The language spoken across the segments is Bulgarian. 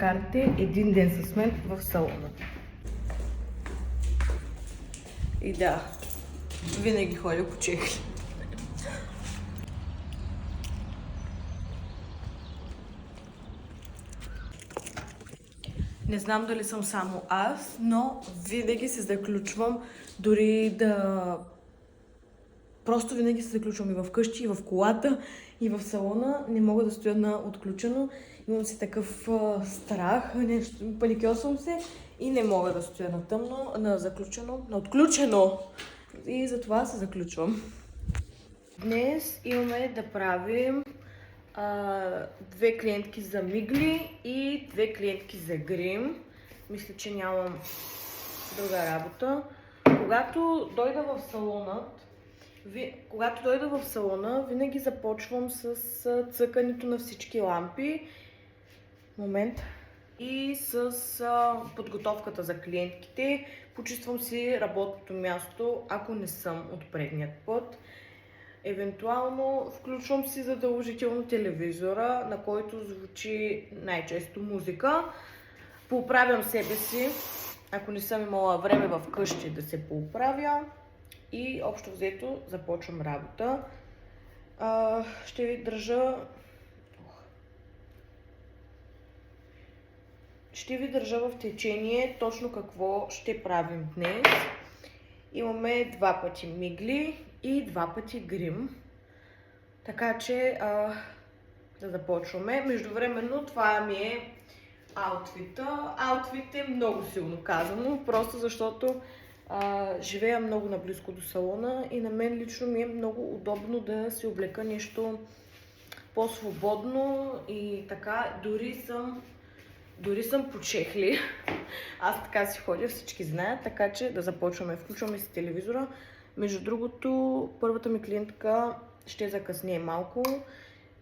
прекарате един ден с мен в салона. И да, винаги ходя по чехли. Не знам дали съм само аз, но винаги се заключвам, дори да... Просто винаги се заключвам и в къщи, и в колата, и в салона. Не мога да стоя на отключено. Имам си такъв страх, нещо, паникьосвам се и не мога да стоя на тъмно, на заключено, на отключено. И затова се заключвам. Днес имаме да правим две клиентки за мигли и две клиентки за грим. Мисля, че нямам друга работа. Когато дойда в салона, винаги започвам с цъкането на всички лампи. Момент. И с подготовката за клиентките. Почиствам си работното място, ако не съм от предният път. Евентуално включвам си задължително телевизора, на който звучи най-често музика. Поуправям себе си, ако не съм имала време в къщи да се поуправя. И общо взето започвам работа. Ще ви държа в течение точно какво ще правим днес. Имаме 2 пъти мигли и 2 пъти грим. Така че да започваме. Междувременно това ми е аутфита. Аутфит е много силно казано, просто защото живея много наблизко до салона и на мен лично ми е много удобно да си облека нещо по-свободно и така. Дори съм по чехли. Аз така си ходя, всички знаят, така че да започваме. Включваме си телевизора. Между другото, първата ми клиентка ще закъснее малко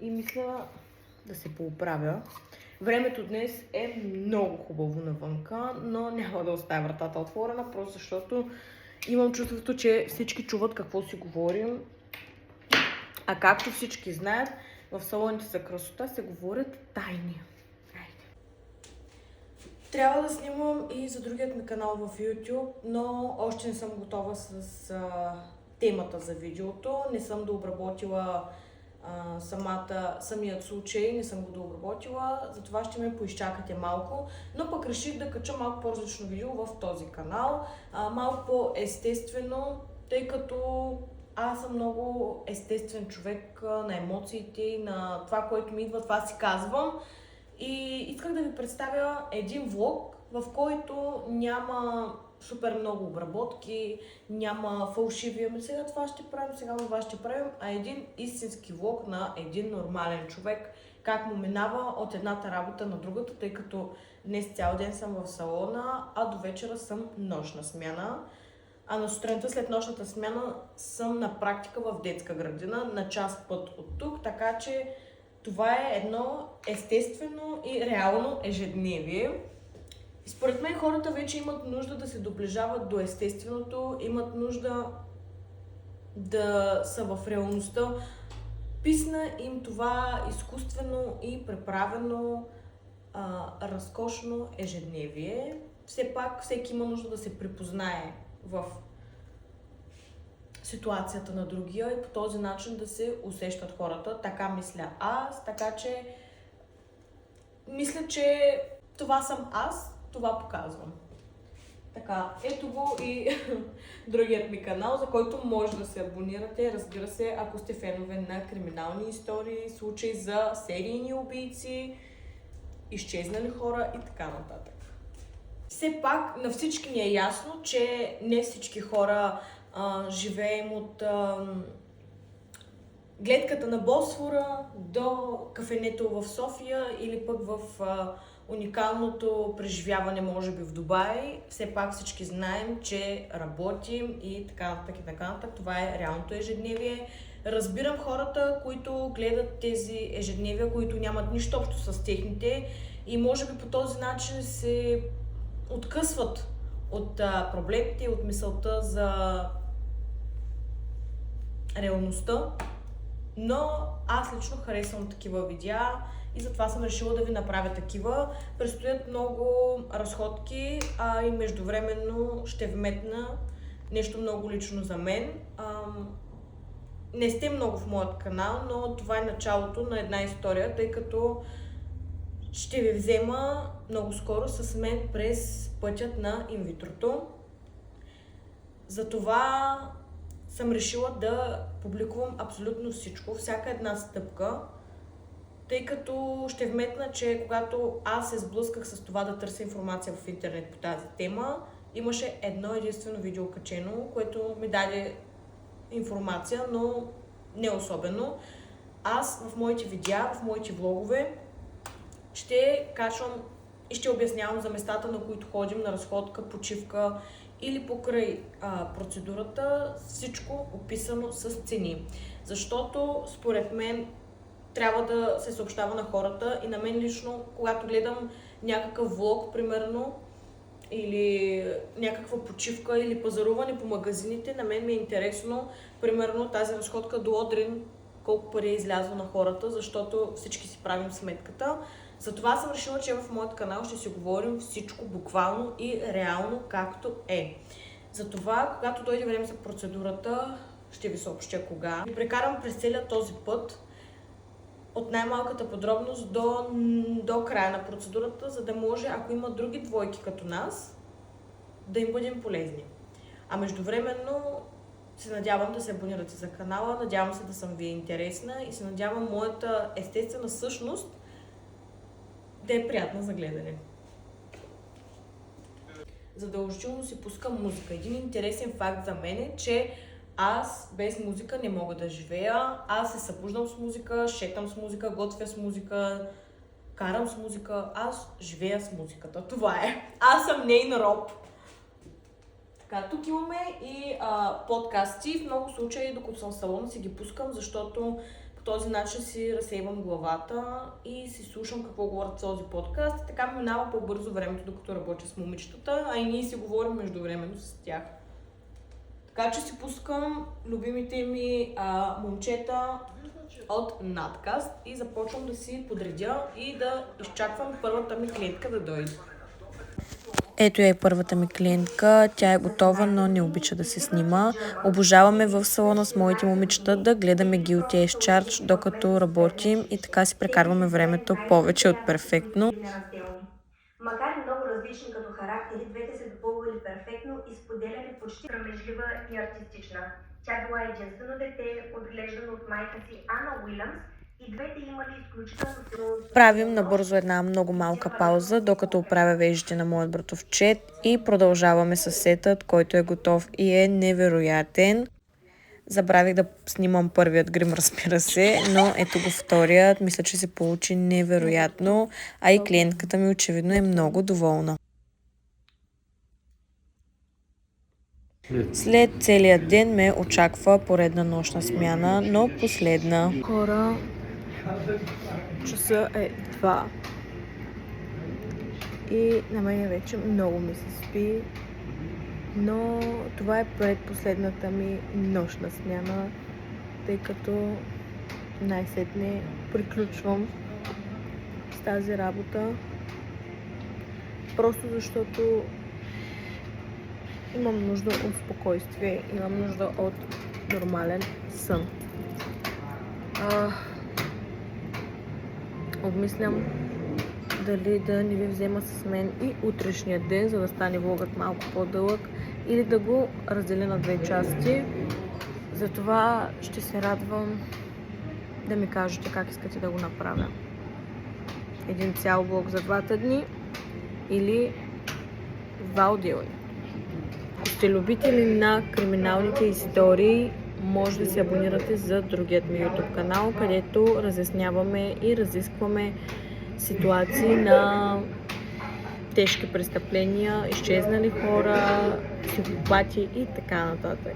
и мисля да се поуправя. Времето днес е много хубаво навънка, но няма да оставя вратата отворена, просто защото имам чувството, че всички чуват какво си говорим. А както всички знаят, в салоните за красота се говорят тайни. Трябва да снимам и за другият ми канал в YouTube, но още не съм готова с темата за видеото. Не съм дообработила самият случай, не съм го дообработила, затова ще ме поизчакате малко. Но пък реших да кача малко по-различно видео в този канал, малко по-естествено, тъй като аз съм много естествен човек на емоциите и на това, което ми идва, това си казвам. И исках да ви представя един влог, в който няма супер много обработки, няма фалшиви, ами сега това ще правим, сега това ще правим, а един истински влог на един нормален човек, как му минава от едната работа на другата, тъй като днес цял ден съм в салона, а до вечера съм нощна смяна. А на сутринта след нощната смяна съм на практика в детска градина, на час път от тук, така че това е едно естествено и реално ежедневие. И според мен хората вече имат нужда да се доближават до естественото, имат нужда да са в реалността. Писна им това изкуствено и преправено разкошно ежедневие. Все пак всеки има нужда да се припознае в ситуацията на другия и по този начин да се усещат хората. Така мисля аз, така че мисля, че това съм аз, това показвам. Така, ето го и другият ми канал, за който може да се абонирате, разбира се, ако сте фенове на криминални истории, случаи за серийни убийци, изчезнали хора и така нататък. Все пак на всички ни е ясно, че не всички хора живеем от гледката на Босфора до кафенето в София или пък в уникалното преживяване, може би в Дубай. Все пак всички знаем, че работим и така нататък и така нататък. Това е реалното ежедневие. Разбирам хората, които гледат тези ежедневия, които нямат нищо общо с техните и може би по този начин се откъсват от проблемите, от мисълта за реалността. но аз лично харесвам такива видеа и затова съм решила да ви направя такива. Предстоят много разходки, и междувременно ще вметна нещо много лично за мен. Не сте много в моят канал, но това е началото на една история, тъй като ще ви взема много скоро с мен през пътят на инвитрото. Затова съм решила да публикувам абсолютно всичко, всяка една стъпка, тъй като ще вметна, че когато аз се сблъсках с това да търся информация в интернет по тази тема, имаше едно единствено видео качено, което ми даде информация, но не особено. Аз в моите видеа, в моите влогове ще качвам и ще обяснявам за местата, на които ходим на разходка, почивка или покрай процедурата, всичко описано с цени. Защото според мен трябва да се съобщава на хората и на мен лично, когато гледам някакъв влог, примерно, или някаква почивка или пазаруване по магазините, на мен ми е интересно, примерно тази разходка до Одрин, колко пари е излязло на хората, защото всички си правим сметката. Затова съм решила, че в моят канал ще си говорим всичко буквално и реално както е. Затова, когато дойде време за процедурата, ще ви съобщя кога. Прекарам през целия този път от най-малката подробност до края на процедурата, за да може, ако има други двойки като нас, да им бъдем полезни. А междувременно се надявам да се абонирате за канала, надявам се да съм ви интересна и се надявам моята естествена същност да е приятна за гледане. Задължително си пускам музика. Един интересен факт за мен е, че аз без музика не мога да живея. Аз се събуждам с музика, шетам с музика, готвя с музика, карам с музика. Аз живея с музиката. Това е. Аз съм нейн роб. Така, тук имаме и подкасти. В много случаи, докато съм в салона, си ги пускам, защото по този начин си разсейвам главата и си слушам какво говорят в този подкаст. И така минава по-бързо времето, докато работя с момичетата, а и ние си говорим междувременно с тях. Така че си пускам любимите ми момчета от надкаст и започвам да си подредя и да изчаквам първата ми клиентка да дойде. Ето е първата ми клиентка. Тя е готова, но не обича да се снима. Обожаваме в салона с моите момичета да гледаме Guilty as Charged, докато работим и така си прекарваме времето повече от перфектно. Макар и много различни като характери, двете се допълвали перфектно и споделяли почти срамежлива и артистична. Тя била единствено дете, отглеждано от майка си Ана Уилямс, и двете имали изключително силно... Правим набързо една много малка пауза, докато оправя вежите на моят братовчет и продължаваме със сетът, който е готов и е невероятен. Забравих да снимам първият грим, разбира се, но ето го вторият. Мисля, че се получи невероятно, а и клиентката ми очевидно е много доволна. След целият ден ме очаква поредна нощна смяна, но последна. Хора, часа е 2 и на мен вече много ми се спи, но това е предпоследната ми нощна смяна, тъй като най-сетне приключвам с тази работа, просто защото имам нужда от спокойствие, имам нужда от нормален сън. Обмислям дали да не ви взема с мен и утрешния ден, за да стане влогът малко по-дълъг, или да го разделя на 2 части. Затова ще се радвам да ми кажете как искате да го направя. Един цял влог за 2 дни или 2 отделни. Ако сте любители на криминалните истории, може да се абонирате за другият ми YouTube канал, където разясняваме и разискваме ситуации на тежки престъпления, изчезнали хора, психопати и така нататък.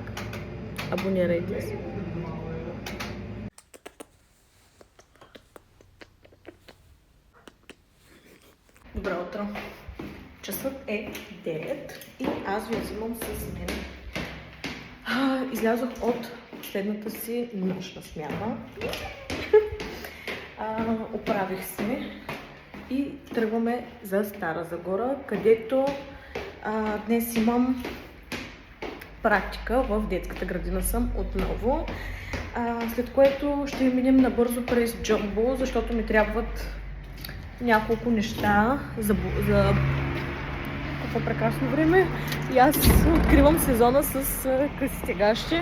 Абонирайте се. Добро утро! Часът е 9 и аз ви взимам с мен. Излязох от последната си нощна смяна. Оправих се и тръгваме за Стара Загора, където днес имам практика. В детската градина съм отново. След което ще минем набързо през Джамбо, защото ми трябват няколко неща за какво прекрасно време. И аз откривам сезона с късите гащи.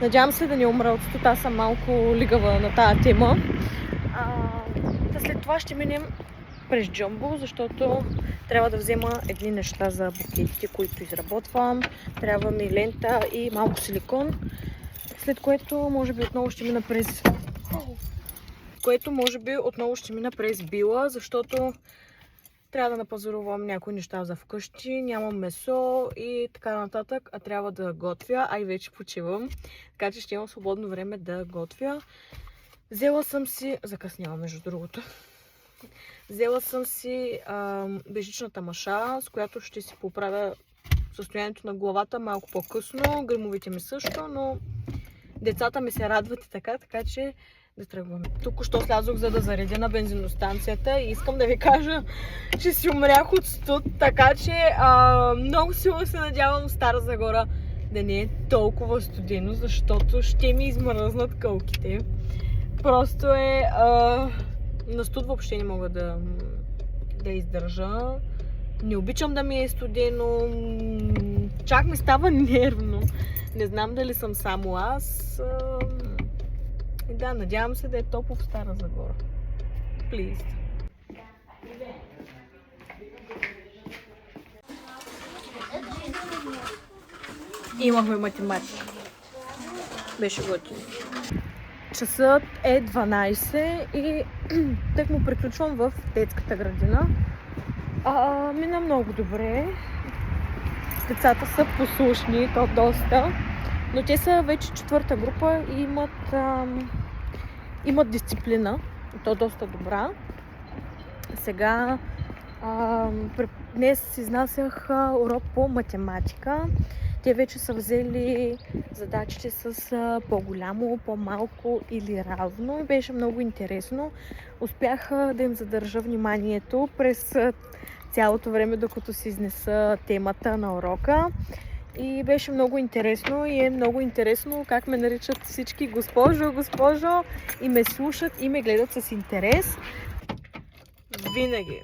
Надявам се да не умра от студ, аз съм малко лигава на тази тема. След това ще минем през Джамбо, защото трябва да взема едни неща за букетите, които изработвам. Трябва ми лента и малко силикон. След което може би отново ще мина през Била, защото трябва да напазарувам някои неща за вкъщи, нямам месо и така нататък, а трябва да готвя, а и вече почивам, така че ще имам свободно време да готвя. Взела съм си, закъснявам между другото, взела съм си бежичната маша, с която ще си поправя състоянието на главата малко по-късно, гърмовите ми също, но децата ми се радват и така че да тръгваме. Току-що слязох, за да заредя на бензиностанцията и искам да ви кажа, че си умрях от студ, така че много силно се надявам Стара Загора да не е толкова студено, защото ще ми измръзнат кълките. Просто на студ въобще не мога да издържа. Не обичам да ми е студено. Чак ми става нервно. Не знам дали съм само аз. Да, надявам се да е топло в Стара Загора. Please. Имахме математика. Беше готино. Часът е 12 и тък му приключвам в детската градина. Мина много добре. Децата са послушни, то доста. Но те са вече 4-та група и имат дисциплина. И то доста добра. Сега днес изнасях урок по математика. Те вече са взели задачите с по-голямо, по-малко или равно. И беше много интересно. Успях да им задържа вниманието през цялото време, докато си изнеса темата на урока. И беше много интересно и е много интересно как ме наричат всички госпожо и ме слушат и ме гледат с интерес. Винаги,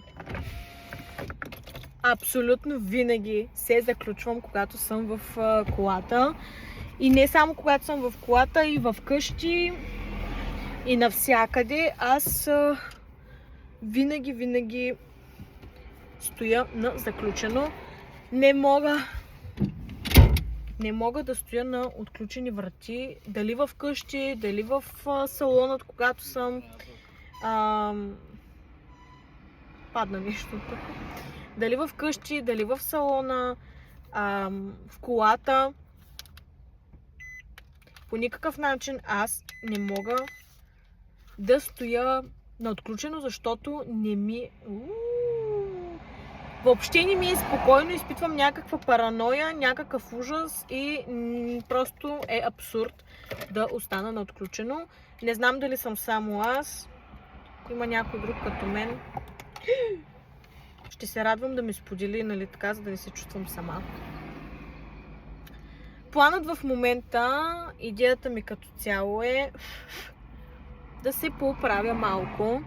абсолютно винаги се заключвам, когато съм в колата. И не само когато съм в колата, и в къщи, и навсякъде. Аз винаги стоя на заключено. Не мога да стоя на отключени врати, дали в къщи, дали в салонът, когато съм. Падна нещо тук. Дали в къщи, дали в салона, в колата. По никакъв начин аз не мога да стоя на отключено, защото не ми... Въобще не ми е спокойно, изпитвам някаква параноя, някакъв ужас и просто е абсурд да остана на отключено. Не знам дали съм само аз, ако има някой друг като мен. Ще се радвам да ми сподели, нали така, за да не се чувствам сама. Планът в момента, идеята ми като цяло е да се поправя малко.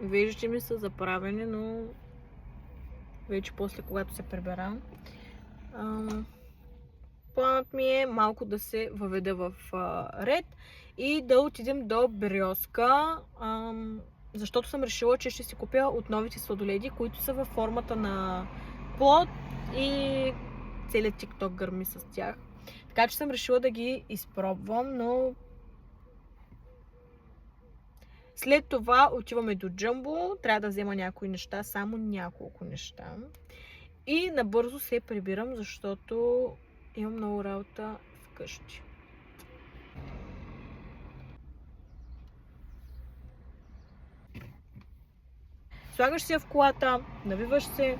Виждате ми са заправени, но вече после, когато се прибера. Планът ми е малко да се въведа в ред и да отидем до Бериозка, защото съм решила, че ще си купя от новите сладоледи, които са във формата на плод и целият тикток гърми с тях. Така че съм решила да ги изпробвам, но след това отиваме до Джамбо, трябва да взема някои неща, само няколко неща. И набързо се прибирам, защото имам много работа вкъщи. Слагаш се в колата, навиваш се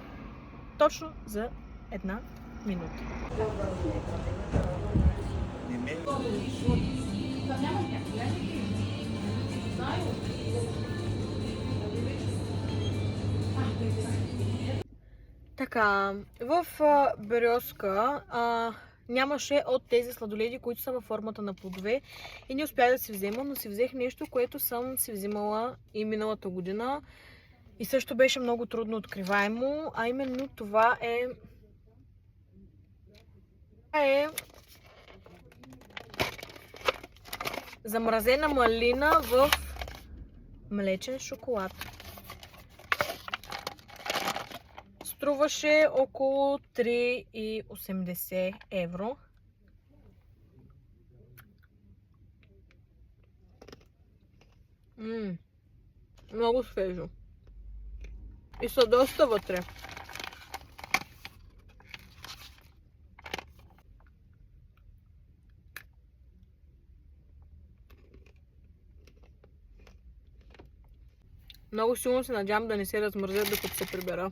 точно за 1 минута. Така, в Березка нямаше от тези сладоледи, които са във формата на плодове и не успях да си взема, но си взех нещо, което съм си взимала и миналата година и също беше много трудно откриваемо, а именно това е замразена малина в млечен шоколад. Струваше около 3,80 евро. Много свежо. И са доста вътре. Много силно се надявам да не се размързят, докато се прибера.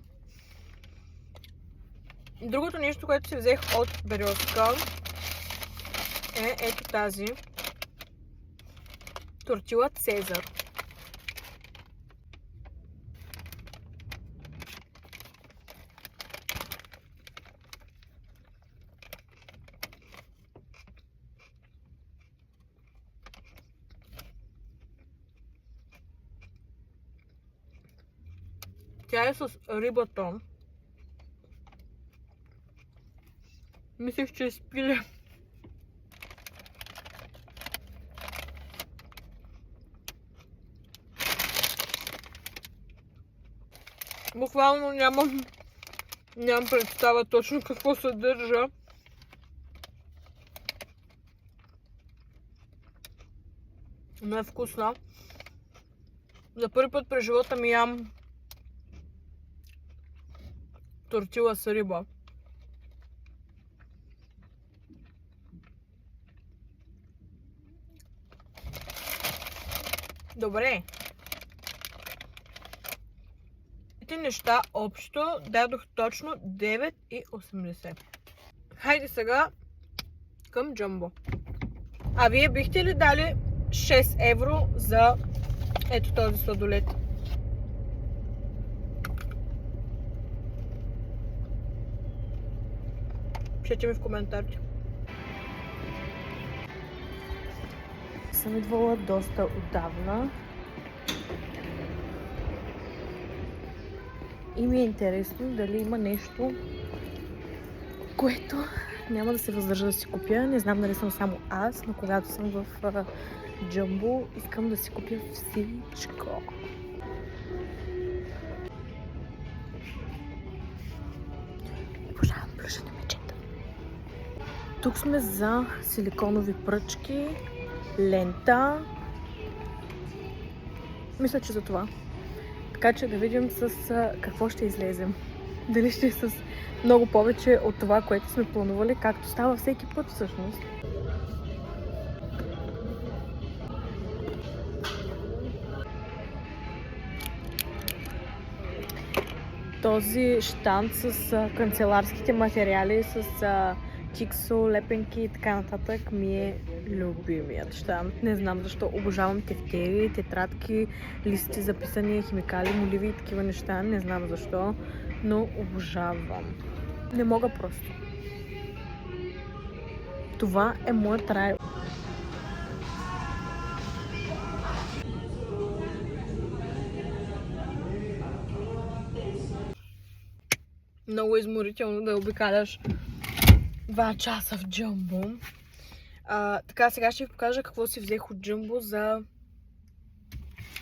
Другото нещо, което си взех от Березка е ето тази тортила Цезар. Тя е с рибатон. Мислех, че е спиле. Буквално нямам представа точно какво съдържа. Но е вкусна. За първи път през живота ми ям тортила с риба. Добре. Тези неща общо дадох точно 9,80. Хайде сега към Джамбо. А вие бихте ли дали 6 евро за ето този сладолед? Пишете ми в коментарите. Съм идвала доста отдавна и ми е интересно дали има нещо, което няма да се въздържа да си купя. Не знам дали съм само аз, но когато съм в Джамбо, искам да си купя всичко. Обожавам плюшени мечета. Тук сме за силиконови пръчки, лента. Мисля, че за това. Така че да видим с какво ще излезем. Дали ще е с много повече от това, което сме планували, както става всеки път всъщност. Този щанд с канцеларските материали, с чиксо, лепенки и така нататък ми е любимият щанд. Не знам защо. Обожавам тефтери, тетрадки, листи за писане, химикали, моливи и такива неща. Не знам защо, но обожавам. Не мога просто. Това е моят рай. Много изморително да обикаляш 2 часа в Джамбо. Така, сега ще ви покажа какво си взех от Джамбо за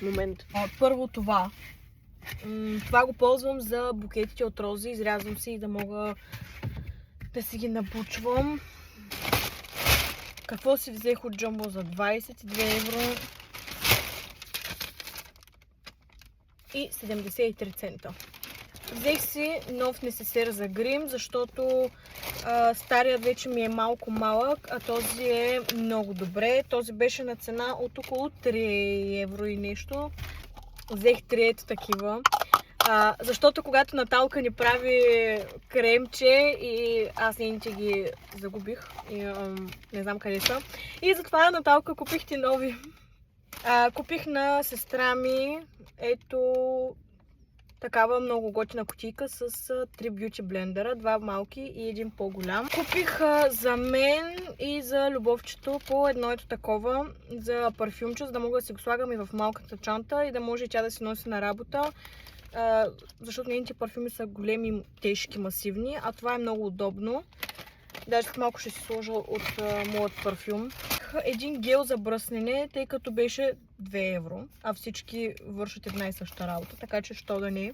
момент. Първо това. Това го ползвам за букетите от рози. Изрязвам си и да мога да си ги набучвам. Какво си взех от Джамбо за 22 евро и 73 цента. Взех си нов несесер за грим, защото старият вече ми е малко малък, а този е много добре. Този беше на цена от около 3 евро и нещо. Взех 3 такива. Защото когато Наталка ни прави кремче и аз нейните ги загубих и не знам къде са. И затова Наталка купих ти нови. Купих на сестра ми ето такава много готина кутийка с 3 бюти блендера, 2 малки и един по-голям. Купих за мен и за Любовчето по едно ето такова за парфюмче, за да мога да си го слагам и в малката чанта и да може и тя да си носи на работа. Защото нейните парфюми са големи, тежки, масивни, а това е много удобно. Даже малко ще си сложа от моят парфюм. Един гел за бръснене, тъй като беше 2 евро, а всички вършат една и съща работа, така че що да не,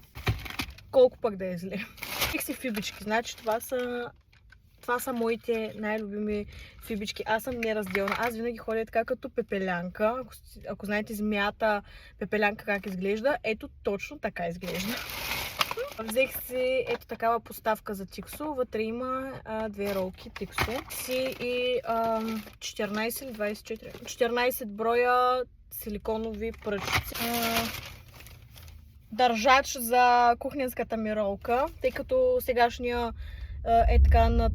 колко пък да е зле. Купих си фибички, значи това са моите най-любими фибички. Аз съм неразделна. Аз винаги ходя така като пепелянка. Ако знаете змията пепелянка как изглежда, ето точно така изглежда. Взех си ето такава поставка за тиксо. Вътре има 2 ролки тиксо. Си и 14 или 24. 14 броя силиконови пръчици. Държач за кухненската ми ролка, тъй като сегашния е така над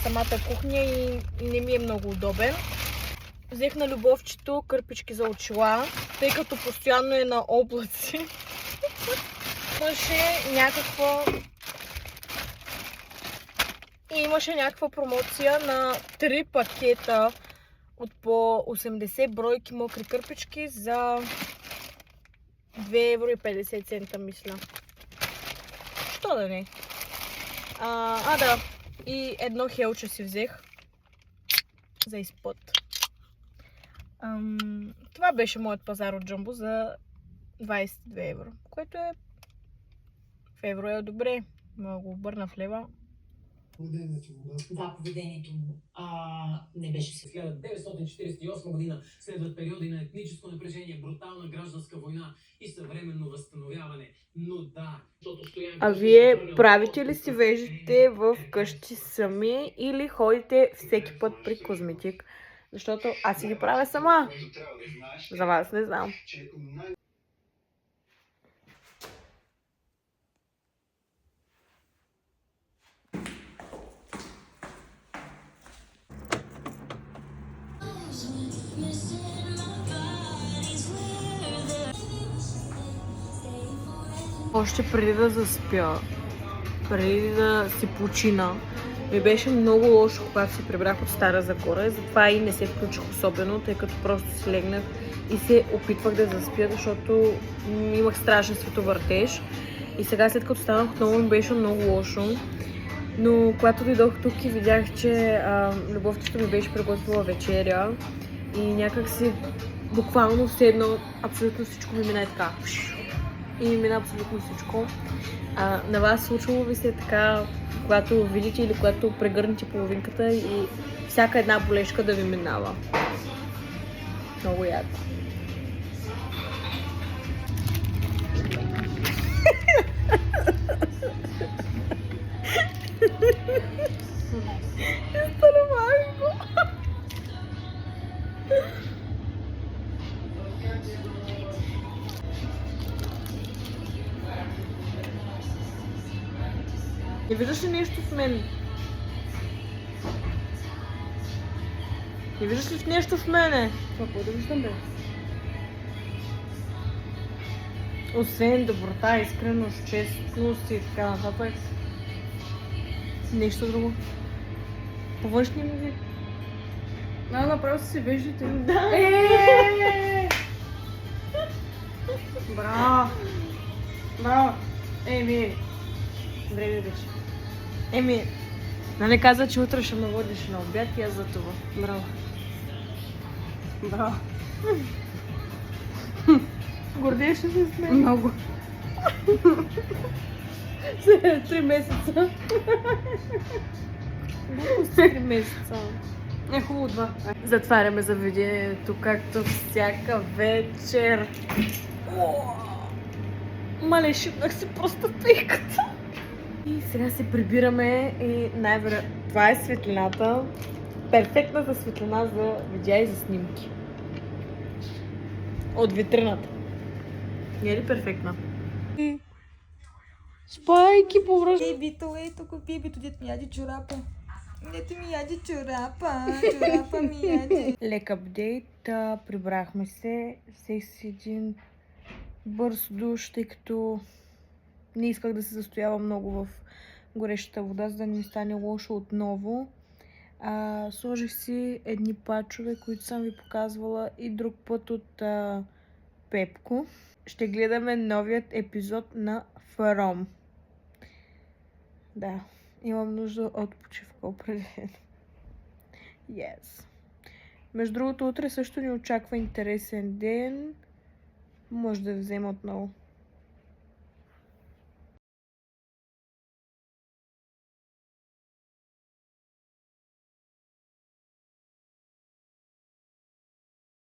самата кухня и не ми е много удобен. Взех на Любовчето кърпички за очила, тъй като постоянно е на облаци. Имаше някаква промоция на 3 пакета от по 80 бройки мокри кърпички за 2,50 евро, мисля. Що да не? Да. И едно хелче си взех за изпът. Това беше моят пазар от Джамбо за 22 евро, което е в евро е добре. Мога го обърна в лева. Поведението му, да. Да, поведението му не беше си. 1948 година следват периоди на етническо напрежение, брутална гражданска война и съвременно възстановяване. Но да, защото стоянка... А вие правите ли си вежите в къщи сами или ходите всеки път при козметик? Защото аз си ги правя сама. За вас не знам. Още преди да заспя, преди да си почина, ми беше много лошо, когато се прибрах от Стара Загора. Затова и не се включих особено, тъй като просто си легнах и се опитвах да заспя, защото имах страшен световъртеж. И сега, след като станах отново, ми беше много лошо. Но когато дойдох тук и видях, че Любовчето ми беше приготвила вечеря и някак си буквално все едно абсолютно всичко ми мина така. И ми мина абсолютно всичко. На вас случвало ви се така, когато видите или когато прегърнете половинката и всяка една болешка да ви минава? Много яко. Не виждаш ли нещо в мен? Не виждаш ли нещо в мене? Какво да виждам, бе? Освен доброта, искреност, честност и така нататък. Нещо друго. По външния ми вид. Направо си виждате. Да. Браво! Браво! Еми! Време вече. Нали каза, че утре ще ме водиш на обяд и аз за това. Браво! Браво! Гордееш ли се с мен? Много! 3 месеца. Глупост 3 месеца. Е, хубаво 2. Затваряме за видеото, както всяка вечер. Мале, шипнах си просто пейката. И сега се прибираме и най-вероятно това е светлината. Перфектната светлина за видеа и за снимки. От витрината. Не е ли перфектна? Спайки, повръща. Бибито, ето го бибито, дет ми яде чорапа. Дето ми яде чорапа, чорапа ми яде. Лек апдейт, прибрахме се, взех си един бърз душ, тъй като не исках да се застоявам много в горещата вода, за да не ми стане лошо отново. Сложих си едни пачове, които съм ви показвала и друг път от Пепко. Ще гледаме новият епизод на From. Да, имам нужда от почивка определено. Yes. Между другото, утре също ни очаква интересен ден. Може да взема отново.